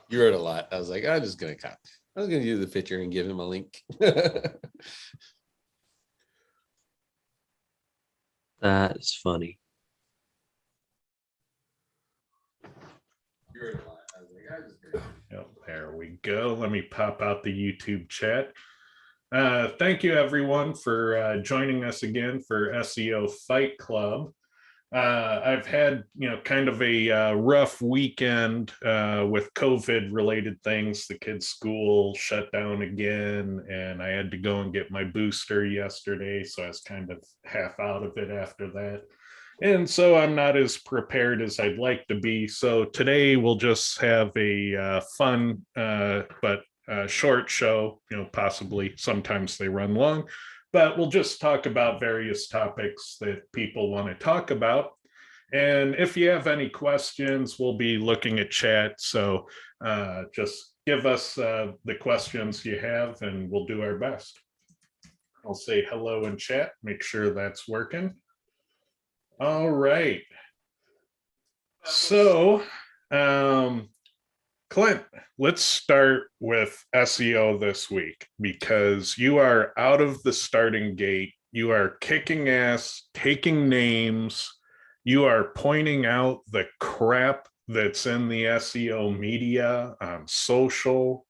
You wrote a lot. I was like, I'm just gonna copy. I was gonna do the picture and give him a link. That is funny. You wrote a lot. I was like, I'm just gonna. Yep, there we go. Let me pop out the YouTube chat. Thank you everyone for joining us again for SEO Fight Club. I've had, kind of a rough weekend with COVID related things. The kids' school shut down again, and I had to go and get my booster yesterday. So I was kind of half out of it after that. And so I'm not as prepared as I'd like to be. So today we'll just have a fun but short show, possibly sometimes they run long, but we'll just talk about various topics that people want to talk about. And if you have any questions, we'll be looking at chat. So just give us the questions you have and we'll do our best. I'll say hello in chat, make sure that's working. All right. So, Clint, let's start with SEO this week because you are out of the starting gate. You are kicking ass, taking names. You are pointing out the crap that's in the SEO media on social.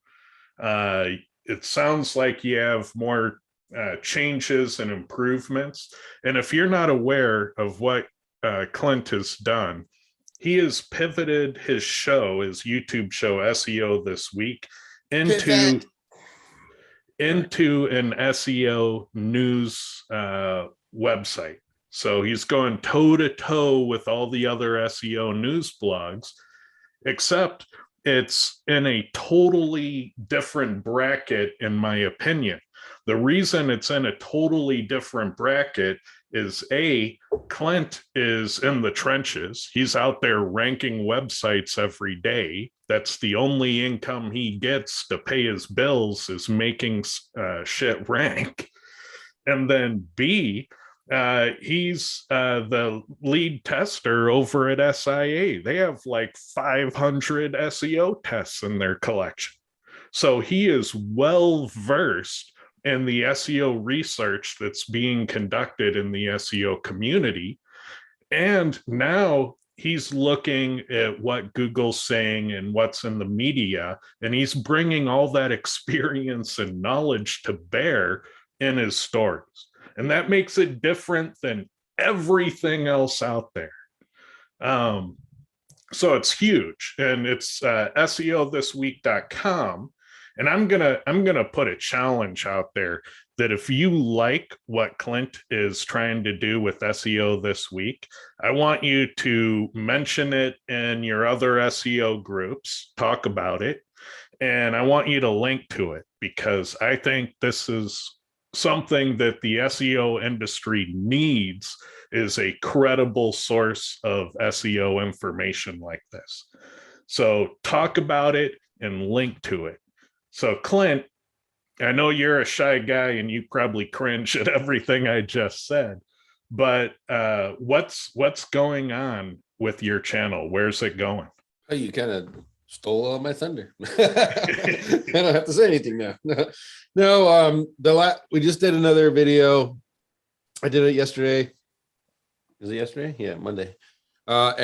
It sounds like you have more changes and improvements. And if you're not aware of what Clint has done, he has pivoted his show, his YouTube show, SEO This Week, into an SEO news website. So he's going toe to toe with all the other SEO news blogs, except it's in a totally different bracket, in my opinion. The reason it's in a totally different bracket is Clint is in the trenches. He's out there ranking websites every day. That's the only income he gets to pay his bills, is making shit rank. And then B, he's the lead tester over at SIA. They have like 500 SEO tests in their collection. So he is well versed in the SEO research that's being conducted in the SEO community. And now he's looking at what Google's saying and what's in the media, and he's bringing all that experience and knowledge to bear in his stories. And that makes it different than everything else out there. So it's huge, and it's SEOthisweek.com. And I'm gonna put a challenge out there that if you like what Clint is trying to do with SEO this week, I want you to mention it in your other SEO groups, talk about it, and I want you to link to it, because I think this is something that the SEO industry needs, is a credible source of SEO information like this. So talk about it and link to it. So Clint, I know you're a shy guy and you probably cringe at everything I just said, but what's going on with your channel? Where's it going? Oh, you kind of stole all my thunder. I don't have to say anything now. No, we just did another video. I did it yesterday. Is it yesterday? Yeah, Monday. I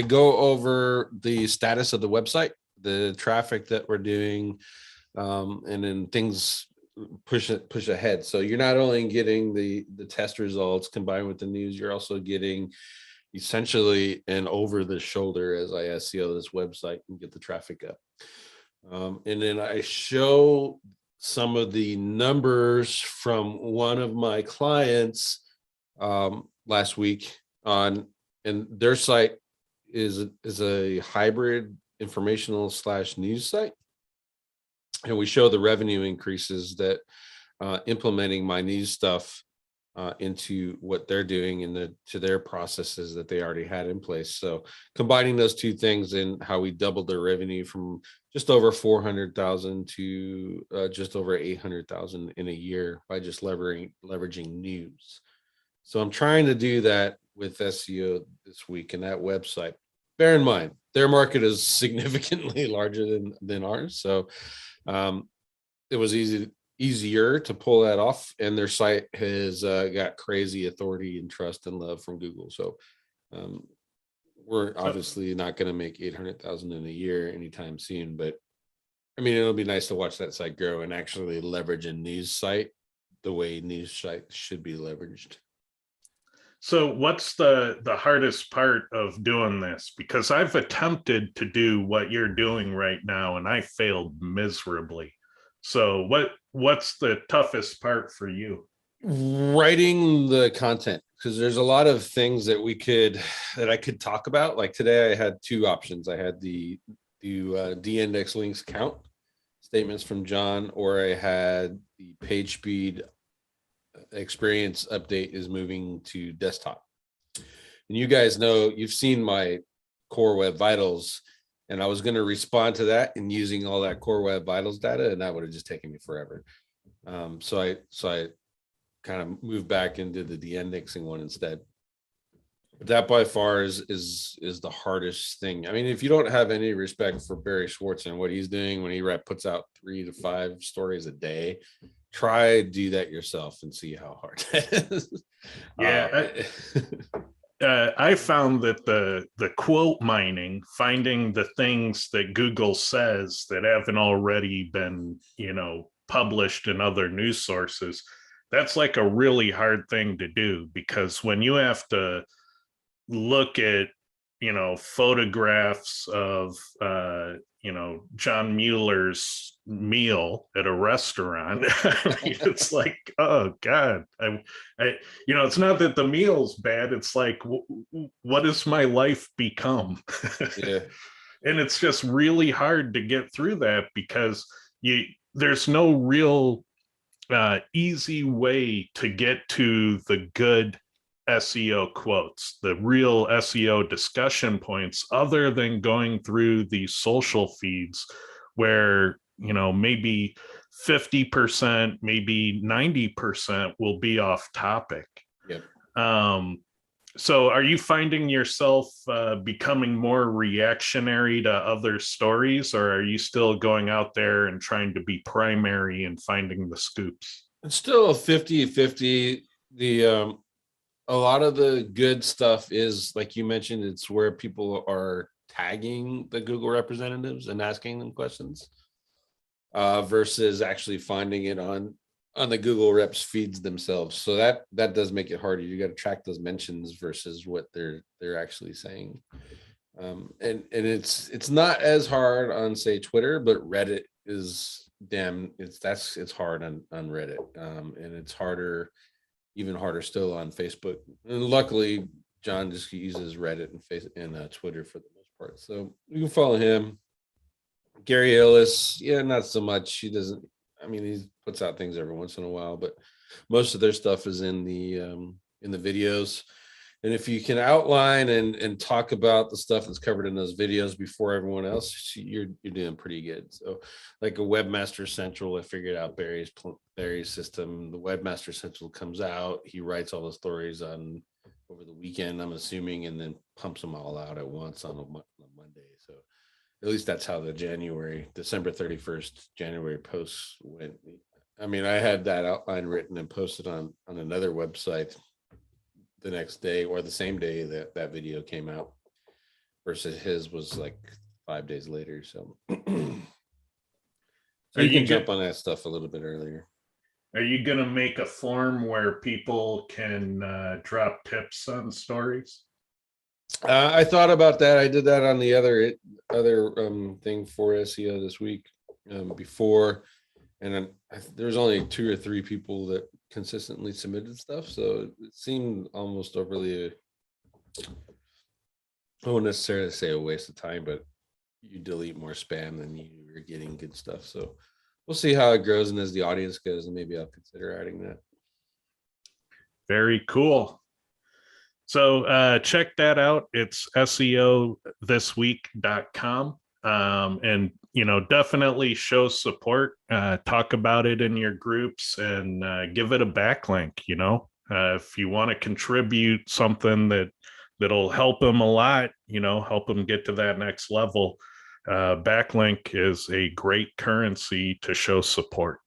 go over the status of the website, the traffic that we're doing, and then things push ahead. So you're not only getting the test results combined with the news, you're also getting essentially an over the shoulder as I SEO this website and get the traffic up. And then I show some of the numbers from one of my clients last week on, and their site is a hybrid informational / news site. And we show the revenue increases that implementing my news stuff into what they're doing and to their processes that they already had in place. So combining those two things and how we doubled their revenue from just over 400,000 to just over 800,000 in a year by just leveraging news. So I'm trying to do that with SEO this week in that website. Bear in mind, their market is significantly larger than ours. So it was easier to pull that off. And their site has got crazy authority and trust and love from Google. So we're obviously not going to make 800,000 in a year anytime soon, but I mean, it'll be nice to watch that site grow and actually leverage a news site the way news sites should be leveraged. So what's the hardest part of doing this? Because I've attempted to do what you're doing right now and I failed miserably. So what's the toughest part for you? Writing the content, because there's a lot of things that I could talk about. Like today I had two options. I had the de-index links count statements from John, or I had the page speed experience update is moving to desktop. And you guys know, you've seen my Core Web Vitals, and I was going to respond to that and using all that Core Web Vitals data, and that would have just taken me forever. So I kind of moved back into the de-indexing one instead. But that by far is the hardest thing. I mean, if you don't have any respect for Barry Schwartz and what he's doing when he puts out 3 to 5 stories a day, try do that yourself and see how hard that is. Yeah. I found that the quote mining, finding the things that Google says that haven't already been, published in other news sources, that's like a really hard thing to do, because when you have to look at, photographs of, John Mueller's meal at a restaurant, I mean, it's like, oh God, it's not that the meal's bad. It's like, what has my life become? Yeah. And it's just really hard to get through that, because there's no real easy way to get to the good SEO quotes, the real SEO discussion points, other than going through the social feeds where, maybe 50%, maybe 90% will be off topic. Yep. So are you finding yourself becoming more reactionary to other stories, or are you still going out there and trying to be primary and finding the scoops? It's still a 50-50. A lot of the good stuff is, like you mentioned, it's where people are tagging the Google representatives and asking them questions versus actually finding it on the Google reps feeds themselves. So that does make it harder. You got to track those mentions versus what they're actually saying. And it's not as hard on, say, Twitter, but Reddit is it's hard on Reddit. And it's even harder still on Facebook. And luckily, John just uses Reddit and Twitter for the most part. So you can follow him. Gary Ellis, yeah, not so much. He doesn't. I mean, he puts out things every once in a while, but most of their stuff is in the videos. And if you can outline and talk about the stuff that's covered in those videos before everyone else, you're doing pretty good. So, like a Webmaster Central, I figured out Barry's system. The Webmaster Central comes out, he writes all the stories over the weekend, I'm assuming, and then pumps them all out at once on a Monday. So at least that's how the December 31st January posts went. I mean, I had that outline written and posted on another website the next day or the same day that video came out, versus his was like 5 days later. So, you can jump on that stuff a little bit earlier. Are you going to make a form where people can drop tips on stories? I thought about that. I did that on the other thing for SEO this week before, and then there's only 2 or 3 people that consistently submitted stuff, so it seemed almost overly, I won't necessarily say a waste of time, but you delete more spam than you're getting good stuff. So we'll see how it grows, and as the audience goes, and maybe I'll consider adding that. Very cool. So check that out. It's SEOthisweek.com. And definitely show support, talk about it in your groups, and give it a backlink. If you want to contribute something that that'll help them a lot, help them get to that next level. Backlink is a great currency to show support.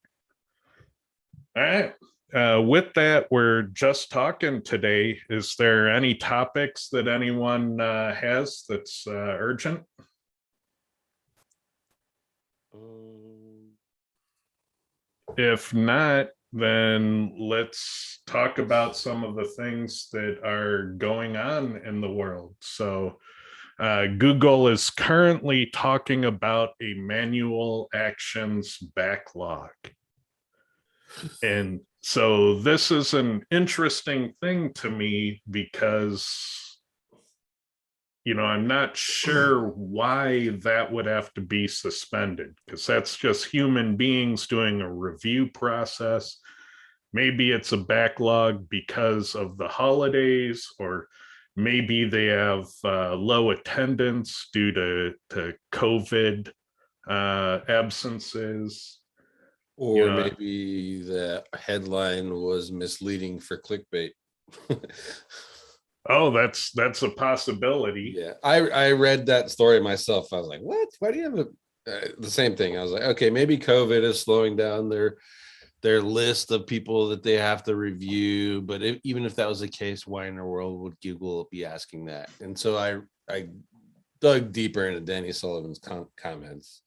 All right. With that, we're just talking today. Is there any topics that anyone has that's urgent? If not, then let's talk about some of the things that are going on in the world. So Google is currently talking about a manual actions backlog. And so this is an interesting thing to me because, I'm not sure why that would have to be suspended, because that's just human beings doing a review process. Maybe it's a backlog because of the holidays, or maybe they have low attendance due to COVID absences. Or maybe the headline was misleading for clickbait. Oh, that's a possibility. Yeah, I read that story myself. I was like, what? Why do you have the same thing? I was like, okay, maybe COVID is slowing down their list of people that they have to review. But even if that was the case, why in the world would Google be asking that? And so I dug deeper into Danny Sullivan's comments,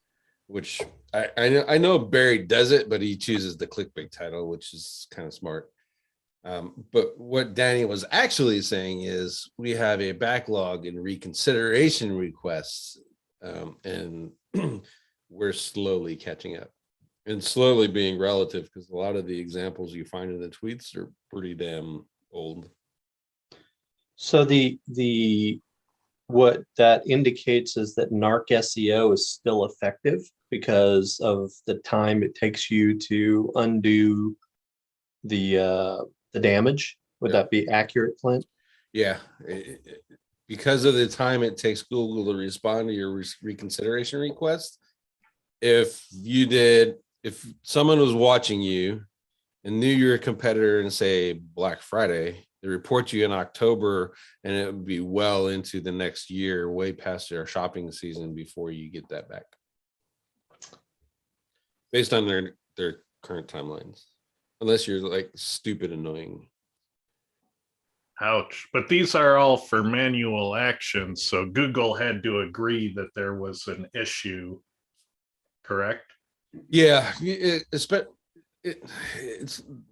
which I know Barry does it, but he chooses the clickbait title, which is kind of smart. But what Danny was actually saying is we have a backlog in reconsideration requests, and we're slowly catching up, and slowly being relative, because a lot of the examples you find in the tweets are pretty damn old. So the what that indicates is that NARC SEO is still effective because of the time it takes you to undo the damage. Would that be accurate, Clint? Yeah, because of the time it takes Google to respond to your reconsideration request. If someone was watching you and knew you're a competitor in, say, Black Friday, they report you in October, and it would be well into the next year, way past their shopping season, before you get that back, based on their current timelines, unless you're like stupid annoying. Ouch. But these are all for manual actions. So Google had to agree that there was an issue, correct? Yeah, it's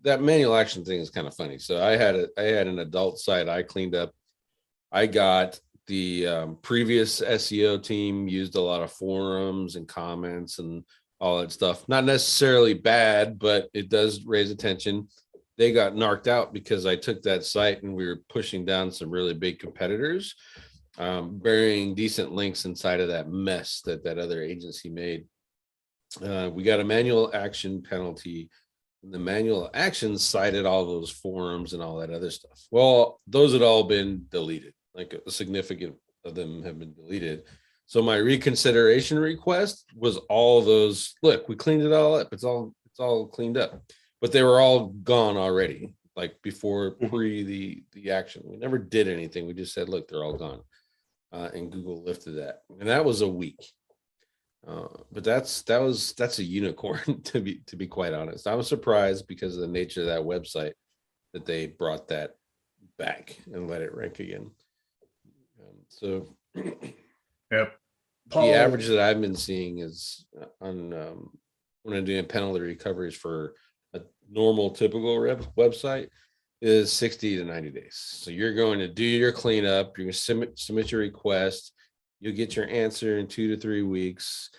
that manual action thing is kind of funny. So I had an adult site I cleaned up. I got the previous SEO team used a lot of forums and comments and all that stuff. Not necessarily bad, but it does raise attention. They got narked out because I took that site and we were pushing down some really big competitors, burying decent links inside of that mess that other agency made. We got a manual action penalty. The manual actions cited all those forums and all that other stuff. Well, those had all been deleted. Like a significant of them have been deleted. So my reconsideration request was all those. Look, we cleaned it all up. It's all cleaned up, but they were all gone already. Like before the action, we never did anything. We just said, look, they're all gone, and Google lifted that, and that was a week. But that's a unicorn to be quite honest. I was surprised because of the nature of that website that they brought that back and let it rank again. So Yep. The average that I've been seeing is on when I'm doing penalty recoveries for a normal typical website is 60 to 90 days. So you're going to do your cleanup, you're going to submit your request, you'll get your answer in 2 to 3 weeks.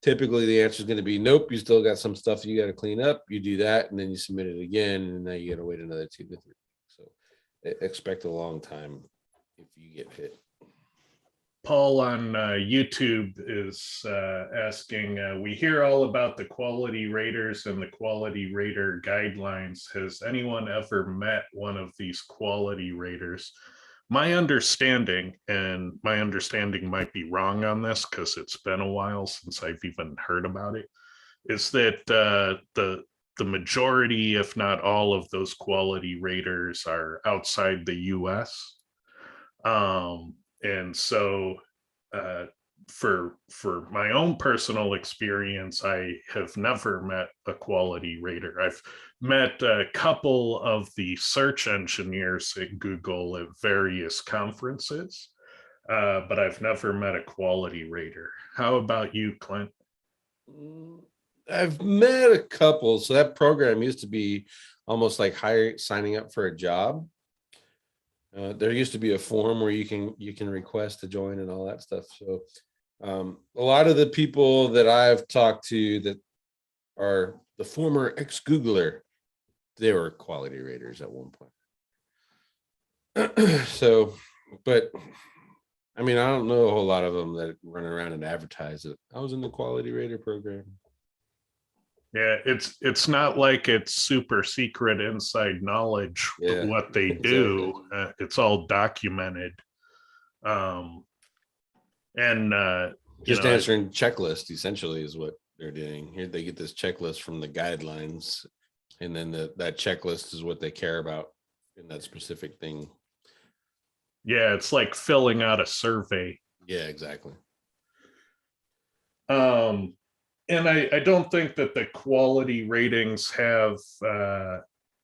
Typically the answer is going to be nope, you still got some stuff you got to clean up. You do that and then you submit it again, and now you got to wait another 2 to 3 weeks. So expect a long time if you get hit. Paul on YouTube is asking, we hear all about the quality raters and the quality rater guidelines. Has anyone ever met one of these quality raters? My understanding, and my understanding might be wrong on this because it's been a while since I've even heard about it, is that the majority, if not all of those quality raters are outside the US. And so for my own personal experience, I have never met a quality rater. I've met a couple of the search engineers at Google at various conferences, but I've never met a quality rater. How about you, Clint? I've met a couple. So that program used to be almost like signing up for a job. There used to be a form where you can request to join and all that stuff. So a lot of the people that I've talked to that are the former ex-Googler, they were quality raters at one point. So, but I mean, I don't know a whole lot of them that run around and advertise it. I was in the quality rater program. Yeah, it's not like it's super secret inside knowledge Yeah, what they exactly. do. It's all documented. Um, and Just answering checklist essentially is what they're doing. Here they get this checklist from the guidelines, and then that checklist is what they care about in that specific thing. yeah, it's like filling out a survey. Yeah, exactly. And I don't think that the quality ratings have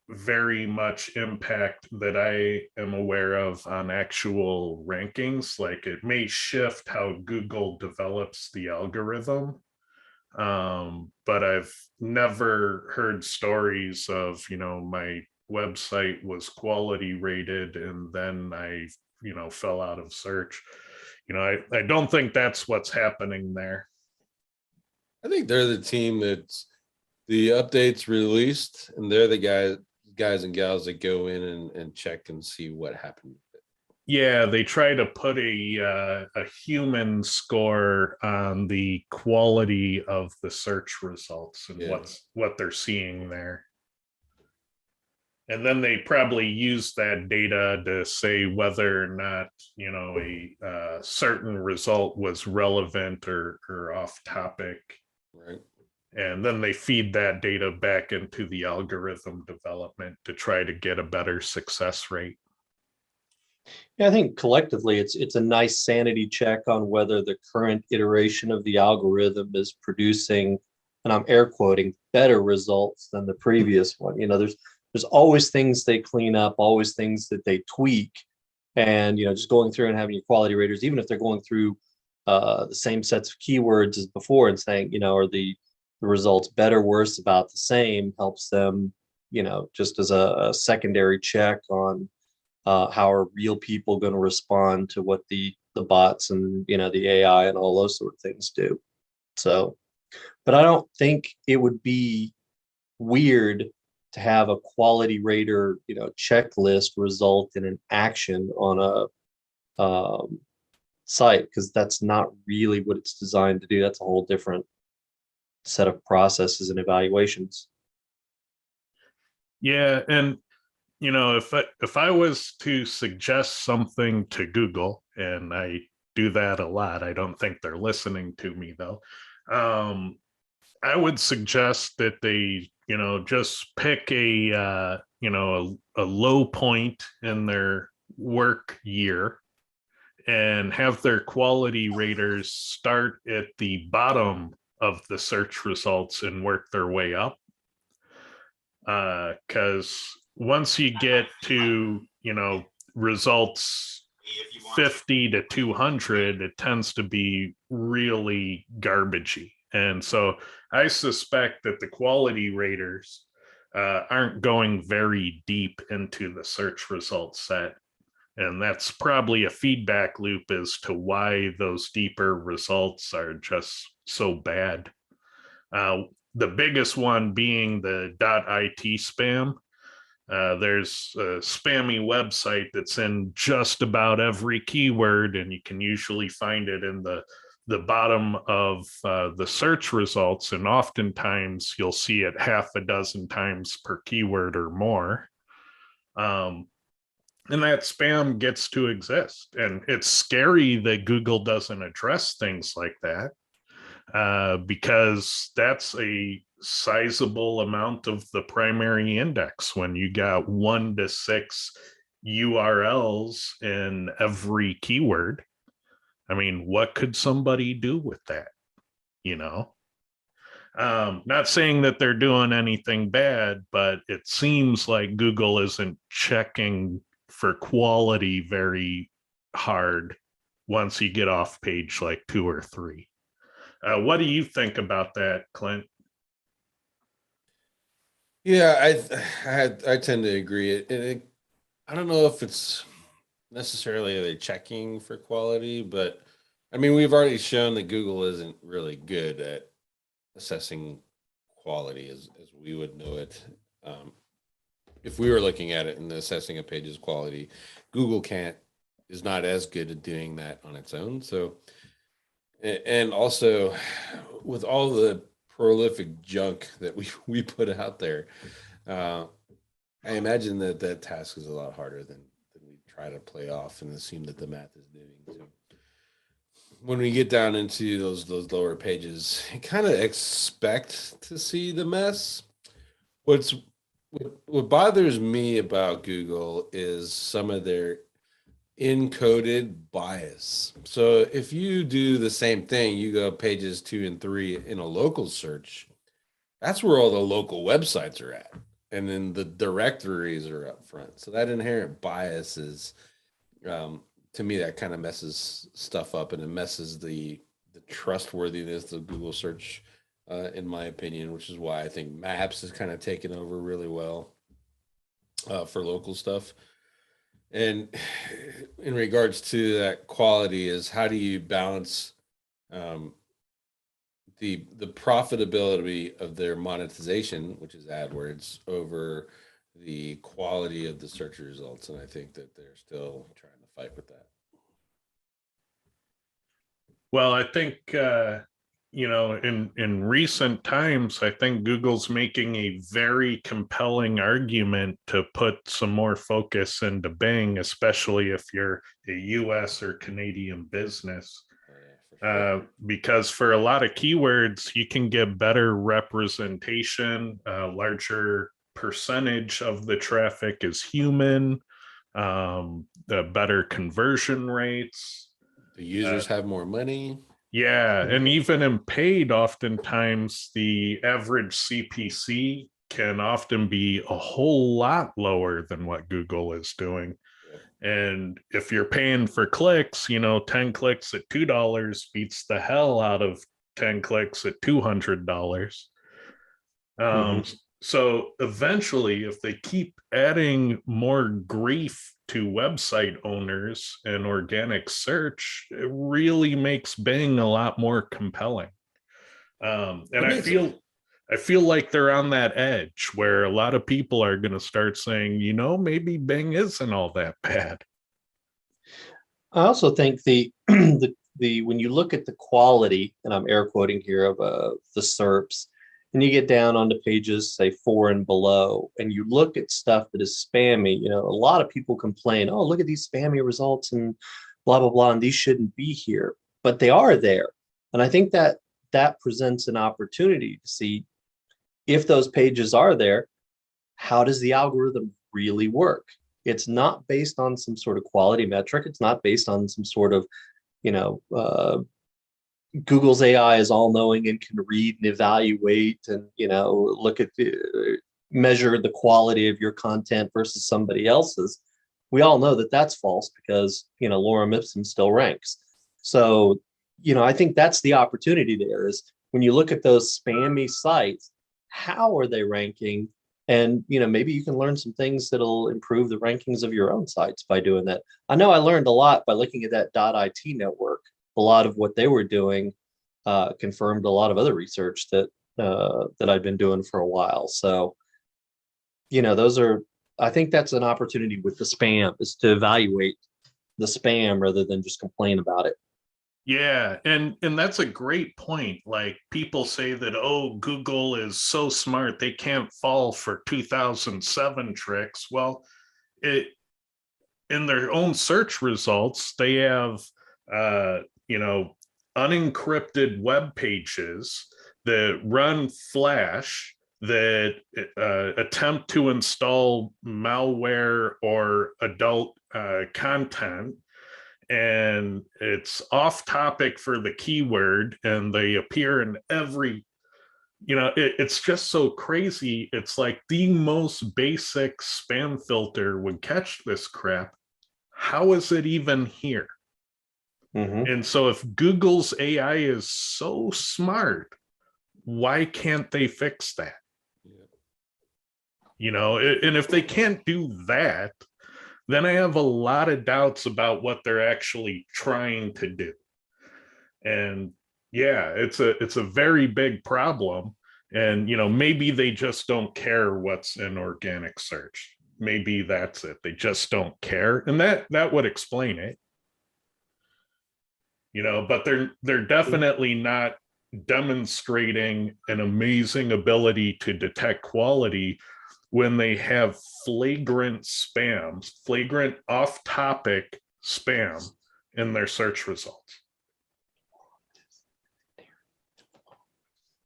very much impact that I am aware of on actual rankings. Like it may shift how Google develops the algorithm, but I've never heard stories of, my website was quality rated and then I, fell out of search. I don't think that's what's happening there. I think they're the team that's the updates released, and they're the guys and gals that go in and check and see what happened. Yeah, they try to put a human score on the quality of the search results and Yeah. what they're seeing there. And then they probably use that data to say whether or not, a certain result was relevant or off topic. Right. And then they feed that data back into the algorithm development to try to get a better success rate. Yeah, I think collectively it's a nice sanity check on whether the current iteration of the algorithm is producing, and I'm air quoting, better results than the previous one. There's always things they clean up, always things that they tweak, and just going through and having your quality raters, even if they're going through the same sets of keywords as before and saying, are the results better, worse, about the same, helps them, just as a secondary check on how are real people going to respond to what the bots and the AI and all those sort of things do. So, but I don't think it would be weird to have a quality rater checklist result in an action on a site, because that's not really what it's designed to do. That's a whole different set of processes and evaluations. Yeah, and if I was to suggest something to Google, and I do that a lot, I don't think they're listening to me though. I would suggest that they, just pick a low point in their work year and have their quality raters start at the bottom of the search results and work their way up. Because once you get to, results 50 to 200, it tends to be really garbagey. And so I suspect that the quality raters aren't going very deep into the search result set. And that's probably a feedback loop as to why those deeper results are just so bad. The biggest one being the .it spam. There's a spammy website that's in just about every keyword, and you can usually find it in the bottom of the search results, and oftentimes you'll see it half a dozen times per keyword or more. And that spam gets to exist, and it's scary that Google doesn't address things like that, because that's a sizable amount of the primary index when you got 1 to 6 URLs in every keyword. I mean, what could somebody do with that? You know, not saying that they're doing anything bad, but it seems like Google isn't checking for quality very hard once you get off page like 2 or 3. What do you think about that, Clint? Yeah, I tend to agree. I don't know if it's necessarily they're checking for quality, but I mean, we've already shown that Google isn't really good at assessing quality as we would know it. Um, if we were looking at it and assessing a page's quality, Google can't is not as good at doing that on its own. So, and also with all the prolific junk that we put out there, uh, I imagine that that task is a lot harder than we try to play off and assume that the math is doing. So when we get down into those lower pages, I kind of expect to see the mess. What's what bothers me about Google is some of their encoded bias. So if you do the same thing, you go pages 2 and 3 in a local search, that's where all the local websites are at. And then the directories are up front. So that inherent bias is, to me, that kind of messes stuff up and it messes the trustworthiness of Google search, in my opinion, which is why I think Maps has kind of taken over really well for local stuff. And in regards to that quality, is how do you balance um, the profitability of their monetization, which is AdWords, over the quality of the search results? And I think that they're still trying to fight with that. Well, I think in recent times, I think Google's making a very compelling argument to put some more focus into Bing, especially if you're a US or Canadian business. Oh, yeah, for sure. Because for a lot of keywords, you can get better representation, larger percentage of the traffic is human, the better conversion rates. The users have more money. Yeah, and even in paid, oftentimes the average CPC can often be a whole lot lower than what Google is doing. Yep. And if you're paying for clicks, 10 clicks at $2 beats the hell out of 10 clicks at $200. Mhm. So eventually, if they keep adding more grief to website owners and organic search, it really makes Bing a lot more compelling. And It makes it. I feel like they're on that edge where a lot of people are going to start saying, maybe Bing isn't all that bad. I also think the when you look at the quality, and I'm air quoting here, of the SERPs, and you get down onto pages say 4 and below, and you look at stuff that is spammy, a lot of people complain, oh, look at these spammy results and blah blah blah, and these shouldn't be here, but they are there, and I think that presents an opportunity to see if those pages are there, how does the algorithm really work? It's not based on some sort of quality metric. It's not based on some sort of, you know, Google's AI is all knowing and can read and evaluate and, look at measure the quality of your content versus somebody else's. We all know that that's false because, lorem ipsum still ranks. So, I think that's the opportunity there is when you look at those spammy sites, how are they ranking? And maybe you can learn some things that'll improve the rankings of your own sites by doing that. I know I learned a lot by looking at that .it network. A lot of what they were doing confirmed a lot of other research that I've been doing for a while. So, those are, I think that's an opportunity with the spam, is to evaluate the spam rather than just complain about it. Yeah, and that's a great point. Like people say that, oh, Google is so smart they can't fall for 2007 tricks. Well, it in their own search results, they have you know, unencrypted web pages that run Flash that attempt to install malware or adult content, and it's off topic for the keyword, and they appear in every, it's just so crazy. It's like the most basic spam filter would catch this crap. How is it even here? Mhm. And so if Google's AI is so smart, why can't they fix that? And if they can't do that, then I have a lot of doubts about what they're actually trying to do. And yeah, it's a very big problem. And maybe they just don't care what's in organic search. Maybe that's it. They just don't care. And that would explain it. But they're definitely not demonstrating an amazing ability to detect quality when they have flagrant spams, flagrant off-topic spam in their search results.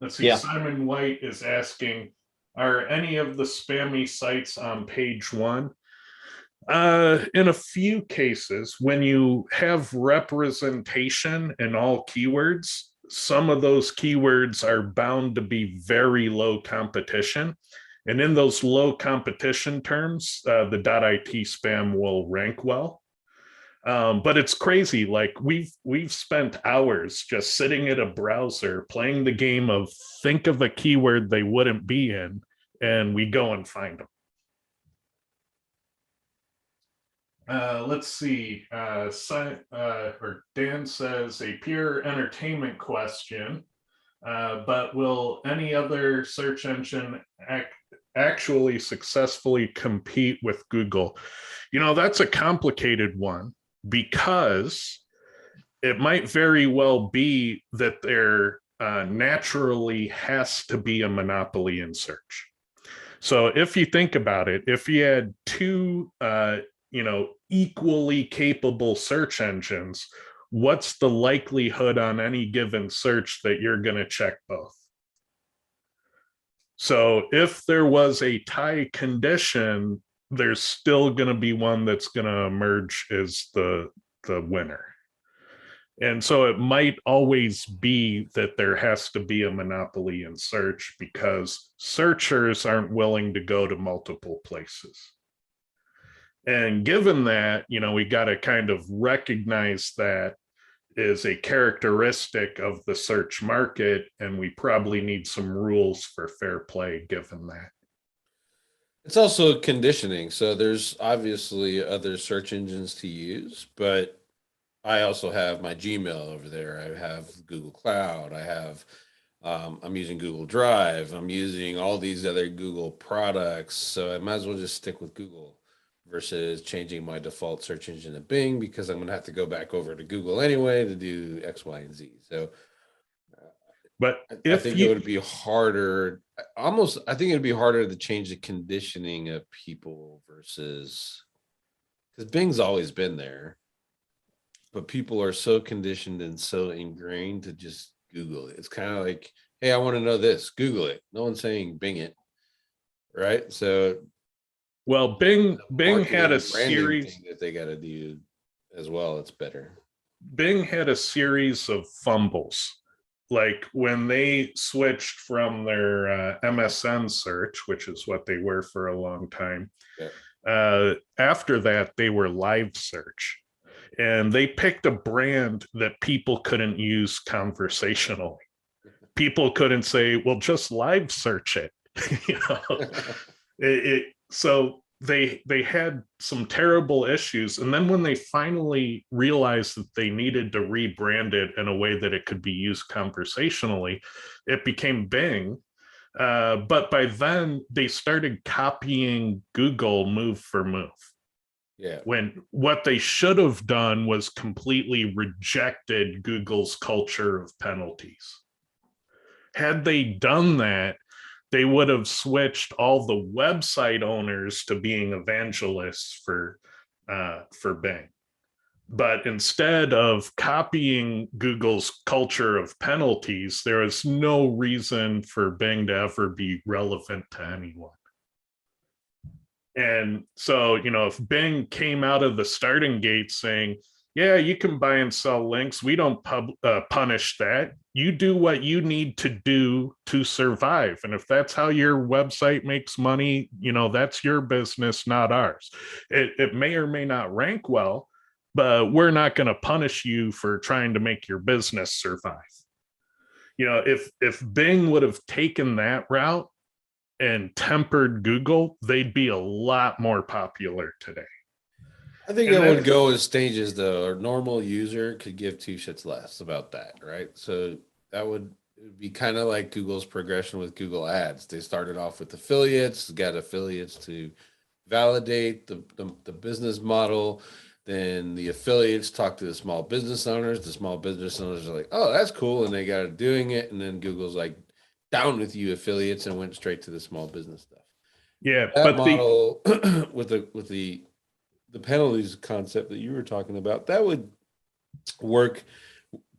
Let's see, Yeah. Simon White is asking, are any of the spammy sites on page one? In a few cases, when you have representation in all keywords, some of those keywords are bound to be very low competition. And in those low competition terms, the .it spam will rank well. But it's crazy. Like we've spent hours just sitting at a browser playing the game of think of a keyword they wouldn't be in, and we go and find them. Let's see. Dan says a pure entertainment question, but will any other search engine actually successfully compete with Google? That's a complicated one, because it might very well be that there naturally has to be a monopoly in search. So if you think about it, if you had two equally capable search engines, what's the likelihood on any given search that you're going to check both? So if there was a tie condition, there's still going to be one that's going to emerge as the winner. And so it might always be that there has to be a monopoly in search, because searchers aren't willing to go to multiple places. And given that, we got to kind of recognize that is a characteristic of the search market, and we probably need some rules for fair play given that. It's also conditioning. So there's obviously other search engines to use, but I also have my Gmail over there. I have Google Cloud. I'm using Google Drive. I'm using all these other Google products. So I might as well just stick with Google versus changing my default search engine to Bing, because I'm going to have to go back over to Google anyway to do X, Y, and Z. So but I think it would be harder. I think it'd be harder to change the conditioning of people versus, because Bing's always been there, but people are so conditioned and so ingrained to just Google it. It's kind of like, hey, I want to know this, Google it. No one's saying Bing it, right? So, well, Bing had a series thing that they got to do as well. It's better. Bing had a series of fumbles. Like when they switched from their MSN search, which is what they were for a long time. Yeah. After that, they were live search. And they picked a brand that people couldn't use conversationally. People couldn't say, well, just live search it. So they had some terrible issues. And then when they finally realized that they needed to rebrand it in a way that it could be used conversationally, it became Bing. But by then they started copying Google move for move. Yeah. When what they should have done was completely rejected Google's culture of penalties. Had they done that, they would have switched all the website owners to being evangelists for Bing. But instead of copying Google's culture of penalties, there is no reason for Bing to ever be relevant to anyone. And so, if Bing came out of the starting gate saying, yeah, you can buy and sell links, we don't punish that. You do what you need to do to survive. And if that's how your website makes money, that's your business, not ours. It may or may not rank well, but we're not going to punish you for trying to make your business survive. If Bing would have taken that route and tempered Google, they'd be a lot more popular today. I think it would go in stages, though. A normal user could give two shits less about that, right? So that would be kind of like Google's progression with Google Ads. They started off with affiliates, got affiliates to validate the business model. Then the affiliates talk to the small business owners. The small business owners are like, oh, that's cool. And they got doing it. And then Google's like, down with you affiliates, and went straight to the small business stuff. Yeah, That but model with the penalties concept that you were talking about, that would work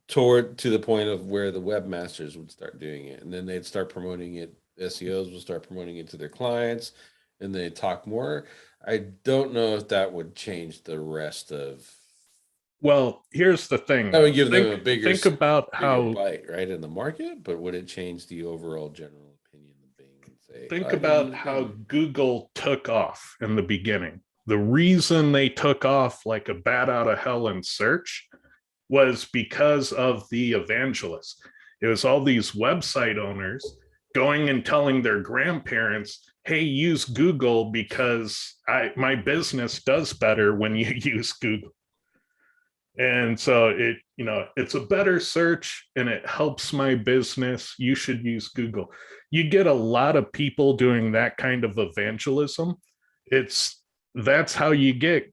to the point of where the webmasters would start doing it, and then they'd start promoting it. SEOs will start promoting it to their clients, and they talk more. I don't know if that would change the rest of. Well, here's the thing. That would give them a think about how bite, right, in the market, but would it change the overall general opinion of Bing? And say, think about how Google took off in the beginning. The reason they took off like a bat out of hell in search was because of the evangelists. It was all these website owners going and telling their grandparents, hey, use Google because my business does better when you use Google. And so it's a better search and it helps my business. You should use Google. You get a lot of people doing that kind of evangelism. That's how you get,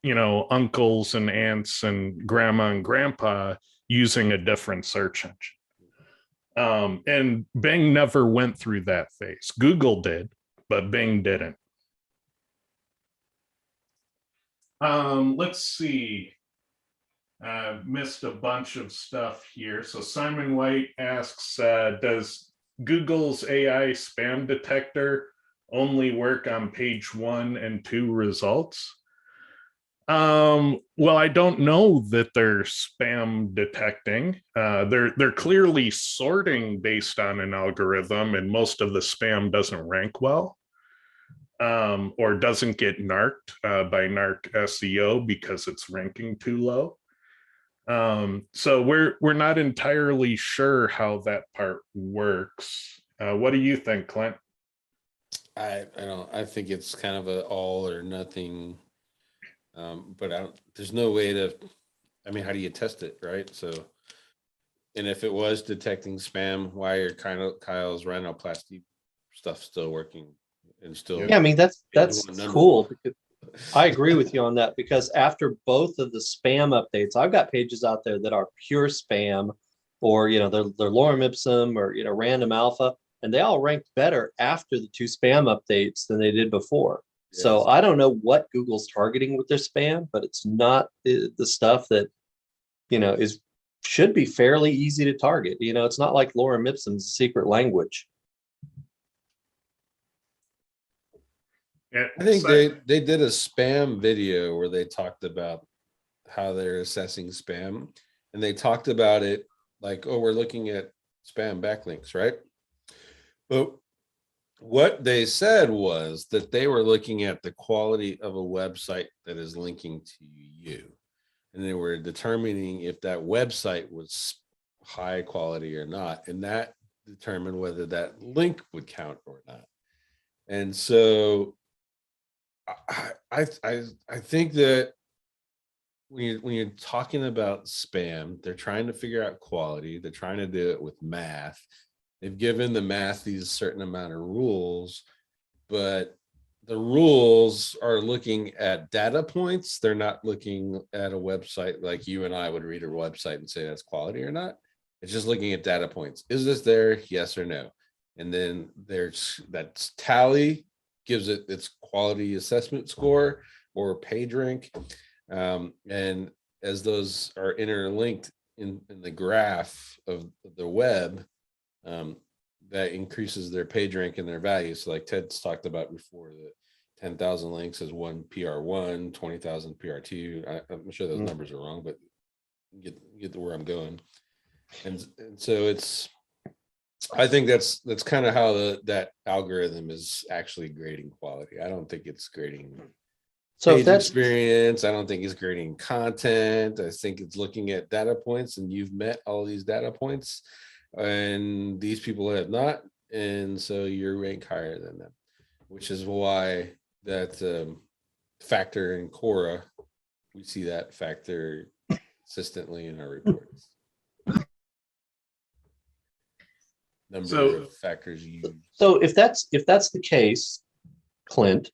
uncles and aunts and grandma and grandpa using a different search engine. And Bing never went through that phase. Google did, but Bing didn't. Let's see. Missed a bunch of stuff here. So Simon White asks, does Google's AI spam detector only work on page 1 and 2 results? Well, I don't know that they're spam detecting. They're clearly sorting based on an algorithm, and most of the spam doesn't rank well. Or doesn't get narked by narc SEO because it's ranking too low. So we're not entirely sure how that part works. What do you think, Clint? I don't. I think it's kind of a all or nothing. But there's no way to. I mean, how do you test it, right? So, and if it was detecting spam, why are Kyle's rhinoplasty stuff still working and still? Yeah, I mean that's cool. Because I agree with you on that, because after both of the spam updates, I've got pages out there that are pure spam, or they're lorem ipsum, or random alpha, and they all ranked better after the 2 spam updates than they did before. Yes. So I don't know what Google's targeting with their spam, but it's not the stuff that should be fairly easy to target. It's not like lorem ipsum's secret language. I think they did a spam video where they talked about how they're assessing spam, and they talked about it like, oh, we're looking at spam backlinks, right? But what they said was that they were looking at the quality of a website that is linking to you, and they were determining if that website was high quality or not, and that determined whether that link would count or not. And so I think that when you're talking about spam, they're trying to figure out quality. They're trying to do it with math. They've given the math these certain amount of rules, but the rules are looking at data points. They're not looking at a website like you and I would read a website and say that's quality or not. It's just looking at data points. Is this there? Yes or no? And then there's that tally gives it its quality assessment score or page rank. And as those are interlinked in the graph of the web, that increases their page rank and their value. So like Ted's talked about before, that 10,000 links is one PR1, 20,000 PR2. I'm sure those numbers are wrong, but get to where I'm going. And so I think that's kind of how that algorithm is actually grading quality. I don't think it's grading So if page that's experience. I don't think it's grading content. I think it's looking at data points, and you've met all these data points, and these people have not, and so you're ranked higher than them, which is why that factor in Quora, we see that factor consistently in our reports. Number So- of factors used. so if that's the case, Clint,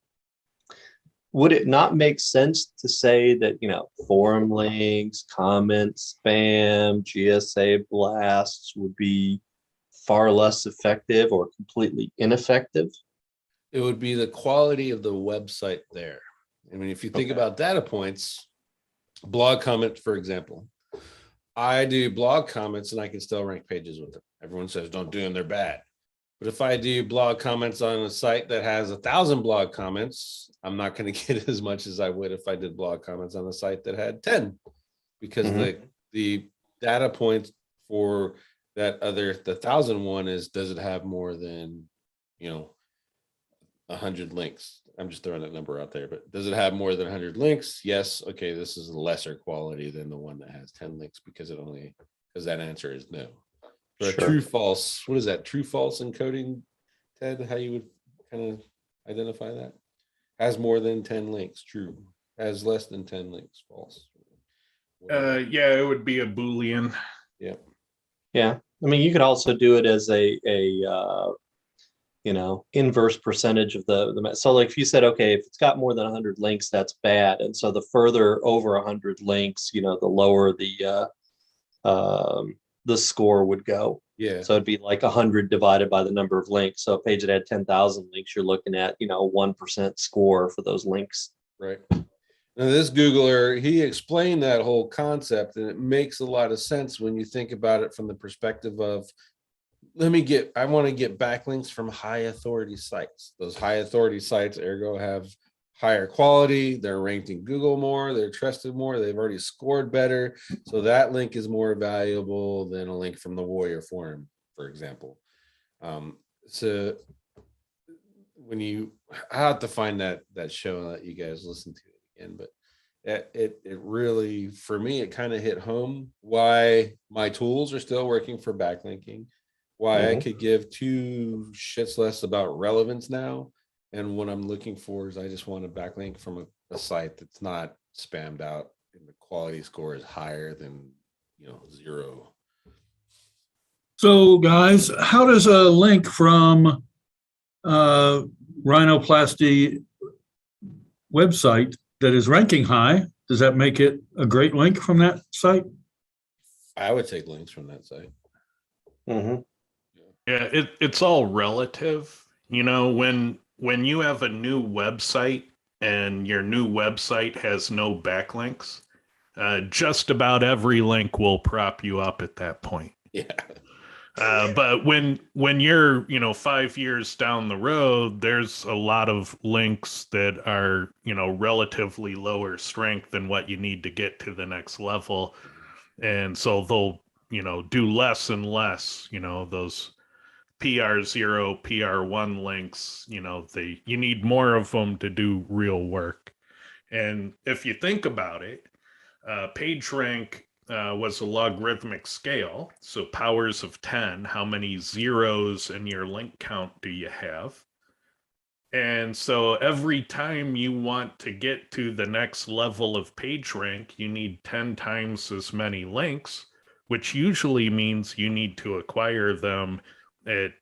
would it not make sense to say that, forum links, comments, spam, GSA blasts would be far less effective or completely ineffective? It would be the quality of the website there. I mean, if you think Okay. about data points, blog comments, for example, I do blog comments and I can still rank pages with them. Everyone says don't do them, they're bad. But if I do blog comments on a site that has 1,000 blog comments, I'm not going to get as much as I would if I did blog comments on a site that had 10, because the data point for the 1,000 one is, does it have more than 100 links? I'm just throwing that number out there, but does it have more than 100 links? Yes. Okay, this is lesser quality than the one that has 10 links, because that answer is no. But Sure. true false, what is that? True false encoding, Ted? How you would kind of identify that? Has more than 10 links, true. Has less than 10 links, false. Yeah, it would be a Boolean. Yeah. Yeah. I mean, you could also do it as a inverse percentage of the. So like if you said, okay, if it's got more than 100 links, that's bad. And so the further over 100 links, the lower the score would go. Yeah. So it'd be like 100 divided by the number of links. So a page that had 10,000 links, you're looking at, 1% score for those links. Right. Now this Googler, he explained that whole concept, and it makes a lot of sense when you think about it from the perspective of, I want to get backlinks from high authority sites. Those high authority sites, ergo, have higher quality. They're ranked in Google more. They're trusted more. They've already scored better. So that link is more valuable than a link from the Warrior Forum, for example. So I have to find that show and let you guys listen to it again, but it really, for me, it kind of hit home why my tools are still working for backlinking, why I could give two shits less about relevance now. And what I'm looking for is, I just want a backlink from a site that's not spammed out and the quality score is higher than 0. So guys, how does a link from Rhinoplasty website that is ranking high, does that make it a great link from that site? I would take links from that site. Mm-hmm. Yeah, it's all relative. When you have a new website and your new website has no backlinks, just about every link will prop you up at that point. Yeah. But when you're 5 years down the road, there's a lot of links that are relatively lower strength than what you need to get to the next level, and so they'll do less and less. Those PR0, PR1 links, you need more of them to do real work. And if you think about it, PageRank was a logarithmic scale. So powers of 10, how many zeros in your link count do you have? And so every time you want to get to the next level of PageRank, you need 10 times as many links, which usually means you need to acquire them at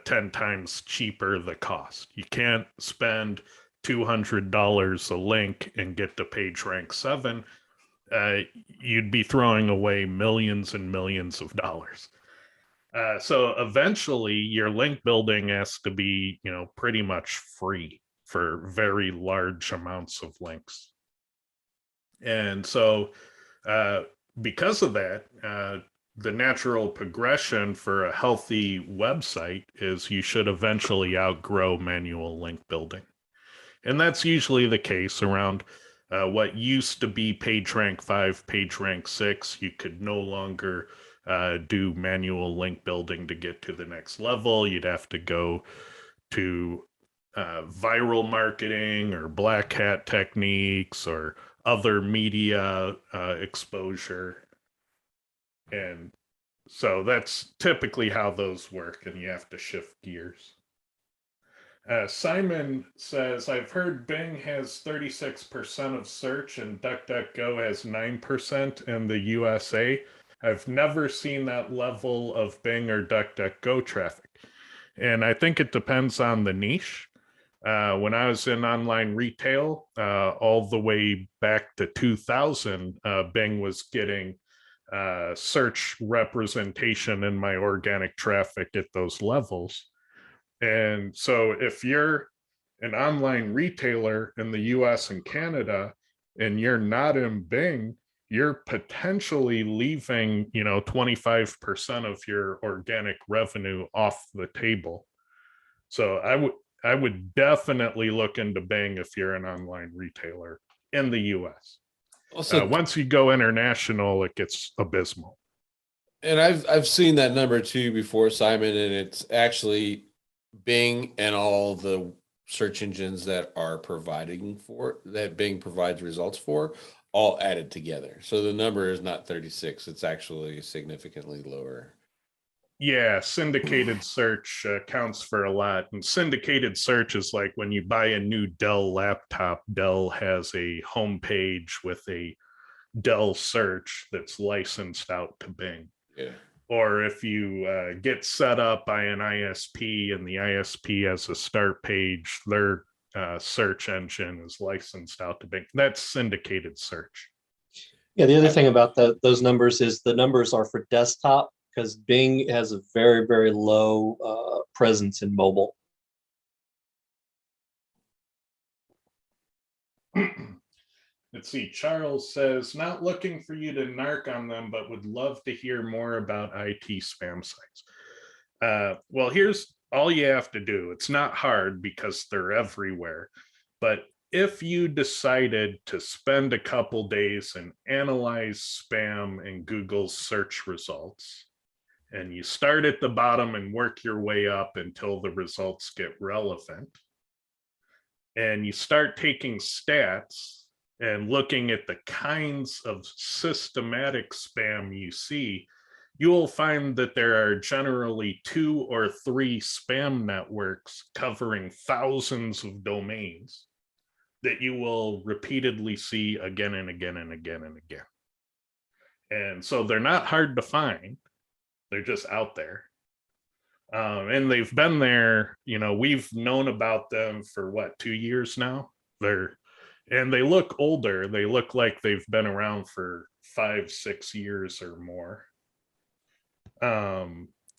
10 times cheaper the cost. You can't spend $200 a link and get to PageRank 7. You'd be throwing away millions and millions of dollars. So eventually your link building has to be, pretty much free for very large amounts of links. And so because of that, the natural progression for a healthy website is you should eventually outgrow manual link building. And that's usually the case around what used to be page rank 5, page rank 6. You could no longer do manual link building to get to the next level. You'd have to go to viral marketing or black hat techniques or other media exposure. And so that's typically how those work, and you have to shift gears. Simon says, I've heard Bing has 36% of search and DuckDuckGo has 9% in the USA. I've never seen that level of Bing or DuckDuckGo traffic. And I think it depends on the niche. When I was in online retail, all the way back to 2000, Bing was getting search representation in my organic traffic at those levels. And so if you're an online retailer in the US and Canada and you're not in Bing, you're potentially leaving, 25% of your organic revenue off the table. So I would definitely look into Bing if you're an online retailer in the US. Also, Once you go international, it gets abysmal. and I've seen that number too before, Simon, and it's actually Bing and all the search engines that are providing for that Bing provides results for, all added together. So the number is not 36; it's actually significantly lower. Yeah, syndicated search counts for a lot. And syndicated search is like when you buy a new Dell laptop, Dell has a homepage with a Dell search that's licensed out to Bing. Yeah. Or if you get set up by an ISP and the ISP has a start page, their search engine is licensed out to Bing. That's syndicated search. Yeah, the other thing about those numbers is the numbers are for desktop because Bing has a very, very low presence in mobile. Let's see. Charles says, not looking for you to narc on them, but would love to hear more about IT spam sites. Well, here's all you have to do. It's not hard because they're everywhere. But if you decided to spend a couple days and analyze spam in Google's search results, and you start at the bottom and work your way up until the results get relevant, and you start taking stats and looking at the kinds of systematic spam you see, you will find that there are generally 2 or 3 spam networks covering thousands of domains that you will repeatedly see again and again and again and again. And so they're not hard to find. They're just out there. And they've been there, we've known about them for 2 years now. And they look older. They look like they've been around for 5-6 years or more.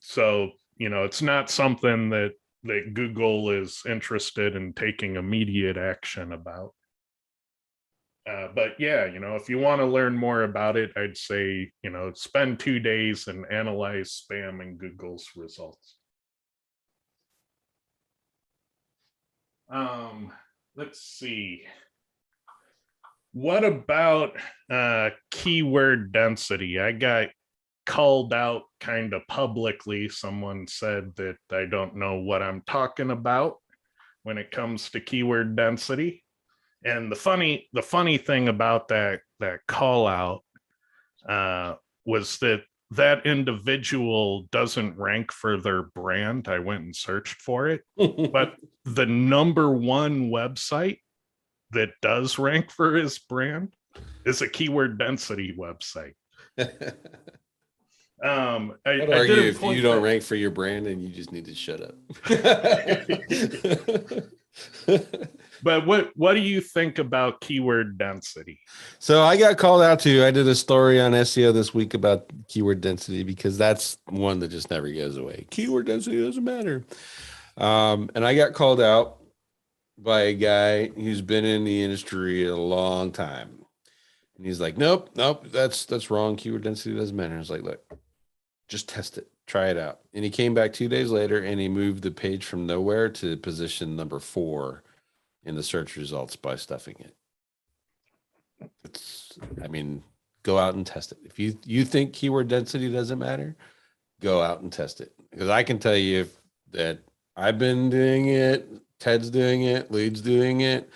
So, it's not something that Google is interested in taking immediate action about. But yeah, if you want to learn more about it, I'd say, spend 2 days and analyze spam in Google's results. Let's see. What about keyword density? I got called out kind of publicly. Someone said that I don't know what I'm talking about when it comes to keyword density. And the funny thing about that call out was that individual doesn't rank for their brand. I went and searched for it, but the number one website that does rank for his brand is a keyword density website. I'd argue if you don't rank for your brand, then you just need to shut up. But what do you think about keyword density? So I got called out too. I did a story on SEO this week about keyword density because that's one that just never goes away. Keyword density doesn't matter. And I got called out by a guy who's been in the industry a long time. And he's like, nope, that's wrong. Keyword density doesn't matter. I was like, look, just test it, try it out. And he came back 2 days later and he moved the page from nowhere to position number 4 in the search results by stuffing it. I mean, go out and test it. If you think keyword density doesn't matter, go out and test it. Because I can tell you that I've been doing it, Ted's doing it, Lead's doing it.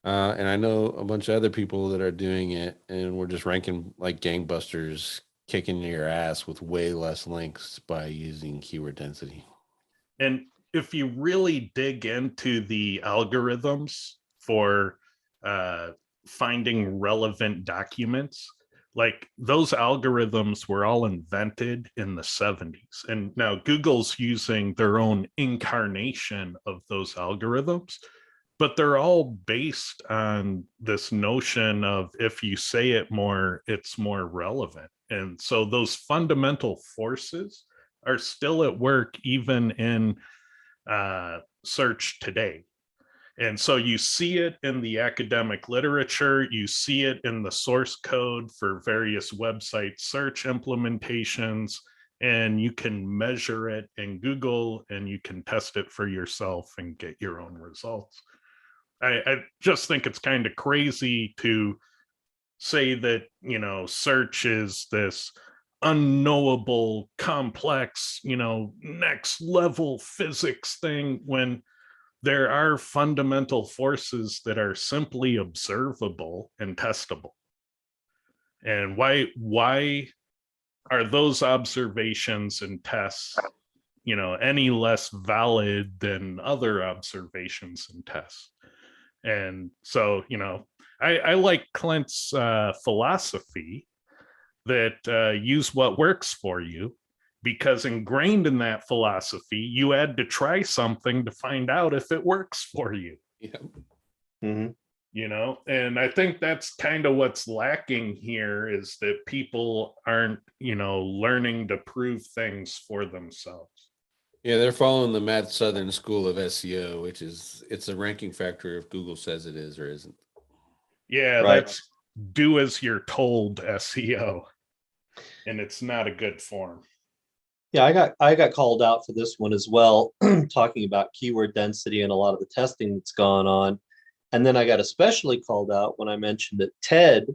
And I know a bunch of other people that are doing it, and we're just ranking like gangbusters, kicking your ass with way less links by using keyword density. And if you really dig into the algorithms for finding relevant documents, like those algorithms were all invented in the 70s. And now Google's using their own incarnation of those algorithms, but they're all based on this notion of if you say it more, it's more relevant. And so those fundamental forces are still at work even in search today. And so you see it in the academic literature, you see it in the source code for various website search implementations, and you can measure it in Google and you can test it for yourself and get your own results. I just think it's kind of crazy to say that, you know, search is this unknowable, complex, you know, next level physics thing when there are fundamental forces that are simply observable and testable. And why are those observations and tests, you know, any less valid than other observations and tests? And so, you know, I like Clint's philosophy that use what works for you, because ingrained in that philosophy, you had to try something to find out if it works for you. Yeah. Mm-hmm. You know, and I think that's kind of what's lacking here, is that people aren't, you know, learning to prove things for themselves. Yeah, they're following the Matt Southern school of SEO, which is it's a ranking factor if Google says it is or isn't. Yeah, Right. that's do as you're told SEO, and it's not a good form. Yeah, I got called out for this one as well, talking about keyword density and a lot of the testing that's gone on. And then I got especially called out when I mentioned that TED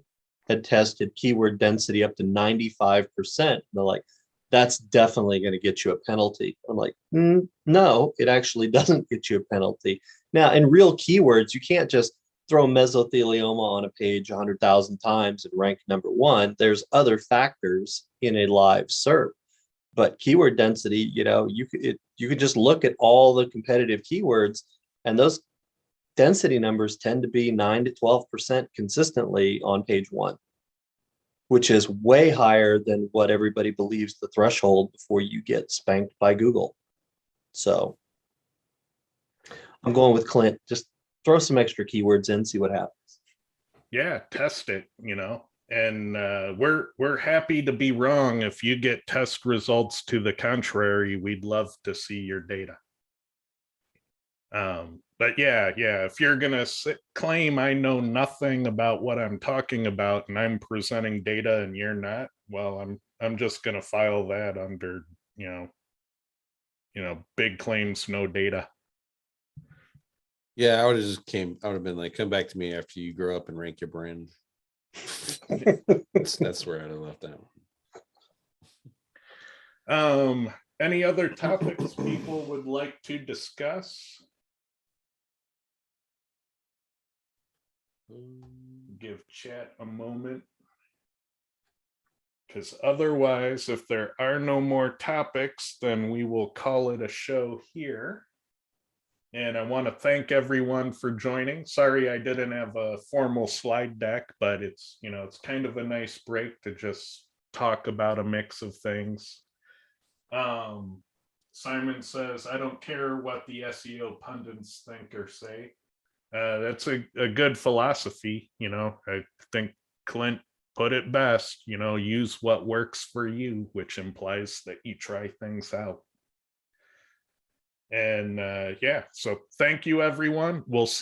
had tested keyword density up to 95%. They're like, that's definitely going to get you a penalty. I'm like, no, it actually doesn't get you a penalty. Now, in real keywords, you can't just throw mesothelioma on a page 100,000 times and rank number 1. There's other factors in a live SERP. But keyword density, you know, you could just look at all the competitive keywords, and those density numbers tend to be 9 to 12% consistently on page 1, which is way higher than what everybody believes the threshold before you get spanked by Google. So I'm going with Clint. Just throw some extra keywords in, see what happens. Yeah, test it, you know. And we're happy to be wrong. If you get test results to the contrary, we'd love to see your data. But yeah, if you're gonna claim I know nothing about what I'm talking about and I'm presenting data and you're not, well, I'm just gonna file that under, you know, big claims, no data. Yeah, I would have been like, come back to me after you grow up and rank your brand. That's where I'd have left that one. Any other topics people would like to discuss? Give chat a moment, because otherwise, if there are no more topics, then we will call it a show here. And I want to thank everyone for joining. Sorry I didn't have a formal slide deck, but it's, you know, it's kind of a nice break to just talk about a mix of things. Simon says, I don't care what the SEO pundits think or say. That's a good philosophy. You know, I think Clint put it best, you know, use what works for you, which implies that you try things out. And yeah, so thank you, everyone. We'll see.